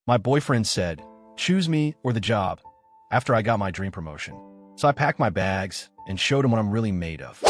My boyfriend said, choose me or the job, after I got my dream promotion. So I packed my bags and showed him what I'm really made of.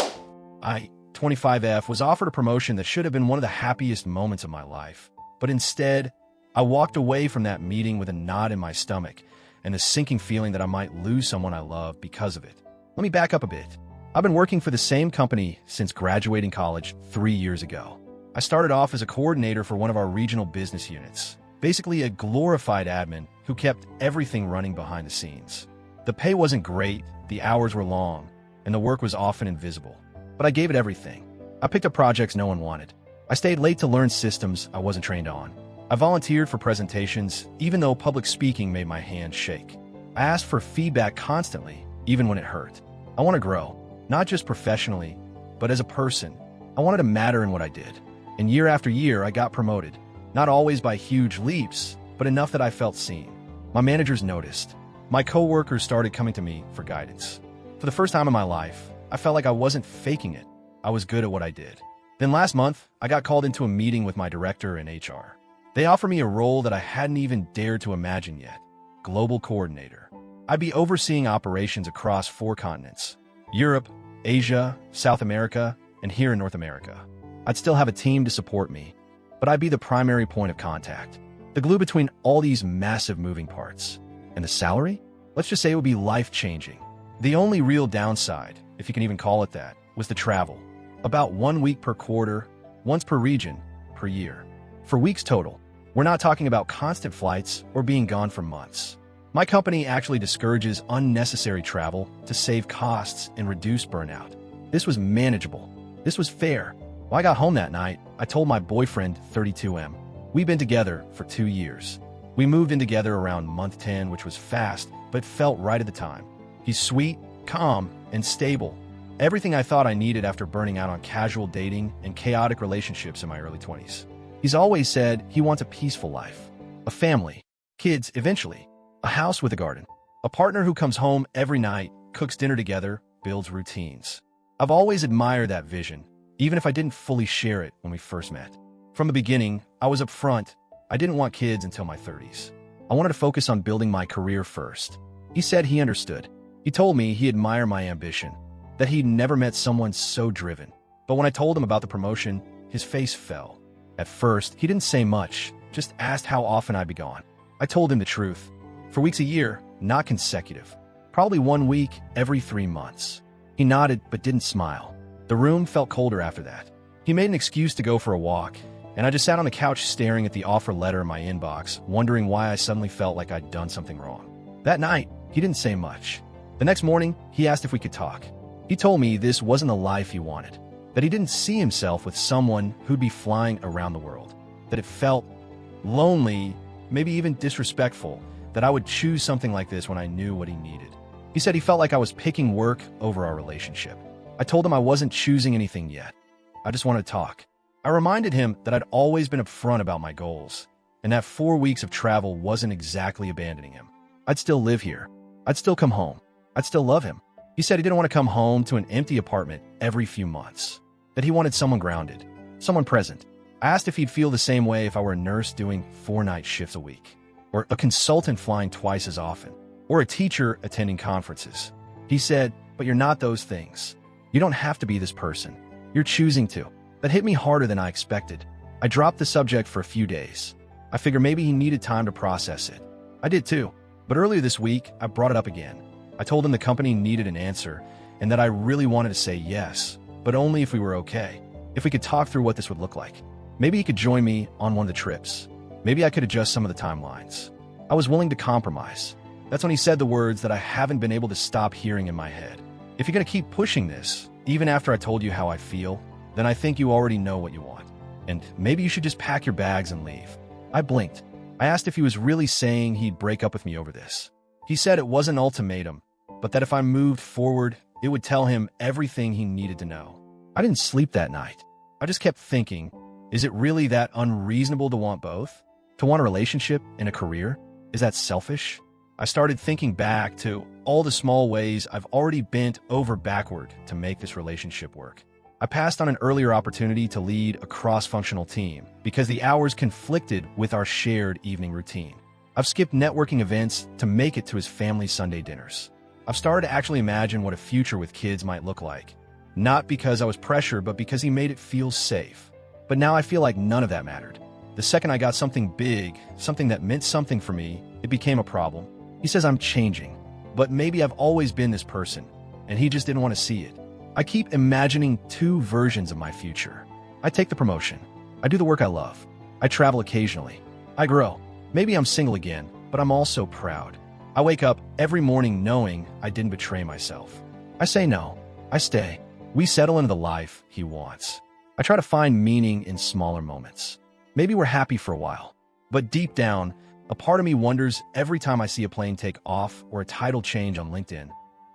I, 25F, was offered a promotion that should have been one of the happiest moments of my life. But instead, I walked away from that meeting with a knot in my stomach and the sinking feeling that I might lose someone I love because of it. Let me back up a bit. I've been working for the same company since graduating college 3 years ago. I started off as a coordinator for one of our regional business units, basically a glorified admin who kept everything running behind the scenes. The pay wasn't great, the hours were long, and the work was often invisible. But I gave it everything. I picked up projects no one wanted. I stayed late to learn systems I wasn't trained on. I volunteered for presentations, even though public speaking made my hands shake. I asked for feedback constantly, even when it hurt. I want to grow, not just professionally, but as a person. I wanted to matter in what I did. And year after year, I got promoted. Not always by huge leaps, but enough that I felt seen. My managers noticed. My coworkers started coming to me for guidance. For the first time in my life, I felt like I wasn't faking it. I was good at what I did. Then last month, I got called into a meeting with my director and HR. They offered me a role that I hadn't even dared to imagine yet: global coordinator. I'd be overseeing operations across 4 continents: Europe, Asia, South America, and here in North America. I'd still have a team to support me, but I'd be the primary point of contact, the glue between all these massive moving parts. And the salary? Let's just say it would be life-changing. The only real downside, if you can even call it that, was the travel. About 1 week per quarter, once per region, per year. For weeks total. We're not talking about constant flights or being gone for months. My company actually discourages unnecessary travel to save costs and reduce burnout. This was manageable. This was fair. When I got home that night, I told my boyfriend, 32M. We've been together for 2 years. We moved in together around month 10, which was fast, but felt right at the time. He's sweet, calm, and stable. Everything I thought I needed after burning out on casual dating and chaotic relationships in my early 20s. He's always said he wants a peaceful life, a family, kids eventually, a house with a garden, a partner who comes home every night, cooks dinner together, builds routines. I've always admired that vision, even if I didn't fully share it when we first met. From the beginning, I was upfront. I didn't want kids until my 30s. I wanted to focus on building my career first. He said he understood. He told me he admired my ambition, that he'd never met someone so driven. But when I told him about the promotion, his face fell. At first, he didn't say much, just asked how often I'd be gone. I told him the truth. For weeks a year, not consecutive. Probably 1 week every 3 months. He nodded but didn't smile. The room felt colder after that. He made an excuse to go for a walk, and I just sat on the couch staring at the offer letter in my inbox, wondering why I suddenly felt like I'd done something wrong. That night, he didn't say much. The next morning, he asked if we could talk. He told me this wasn't the life he wanted, that he didn't see himself with someone who'd be flying around the world, that it felt lonely, maybe even disrespectful, that I would choose something like this when I knew what he needed. He said he felt like I was picking work over our relationship. I told him I wasn't choosing anything yet. I just wanted to talk. I reminded him that I'd always been upfront about my goals, and that 4 weeks of travel wasn't exactly abandoning him. I'd still live here. I'd still come home. I'd still love him. He said he didn't want to come home to an empty apartment every few months, that he wanted someone grounded, someone present. I asked if he'd feel the same way if I were a nurse doing 4-night shifts a week, or a consultant flying twice as often, or a teacher attending conferences. He said, but you're not those things. You don't have to be this person. You're choosing to. That hit me harder than I expected. I dropped the subject for a few days. I figured maybe he needed time to process it. I did too. But earlier this week, I brought it up again. I told him the company needed an answer and that I really wanted to say yes, but only if we were okay, if we could talk through what this would look like. Maybe he could join me on one of the trips. Maybe I could adjust some of the timelines. I was willing to compromise. That's when he said the words that I haven't been able to stop hearing in my head. If you're going to keep pushing this, even after I told you how I feel, then I think you already know what you want. And maybe you should just pack your bags and leave. I blinked. I asked if he was really saying he'd break up with me over this. He said it wasn't an ultimatum, but that if I moved forward, it would tell him everything he needed to know. I didn't sleep that night. I just kept thinking, is it really that unreasonable to want both? To want a relationship and a career? Is that selfish? I started thinking back to all the small ways I've already bent over backward to make this relationship work. I passed on an earlier opportunity to lead a cross-functional team because the hours conflicted with our shared evening routine. I've skipped networking events to make it to his family's Sunday dinners. I've started to actually imagine what a future with kids might look like. Not because I was pressured, but because he made it feel safe. But now I feel like none of that mattered. The second I got something big, something that meant something for me, it became a problem. He says I'm changing, but maybe I've always been this person, and he just didn't want to see it. I keep imagining two versions of my future. I take the promotion. I do the work I love. I travel occasionally. I grow. Maybe I'm single again, but I'm also proud. I wake up every morning knowing I didn't betray myself. I say no. I stay. We settle into the life he wants. I try to find meaning in smaller moments. Maybe we're happy for a while, but deep down, a part of me wonders every time I see a plane take off or a title change on LinkedIn.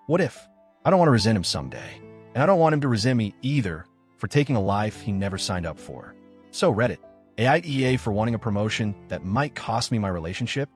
What if? I don't want to resent him someday, and I don't want him to resent me either for taking a life he never signed up for. So Reddit, AIEA for wanting a promotion that might cost me my relationship?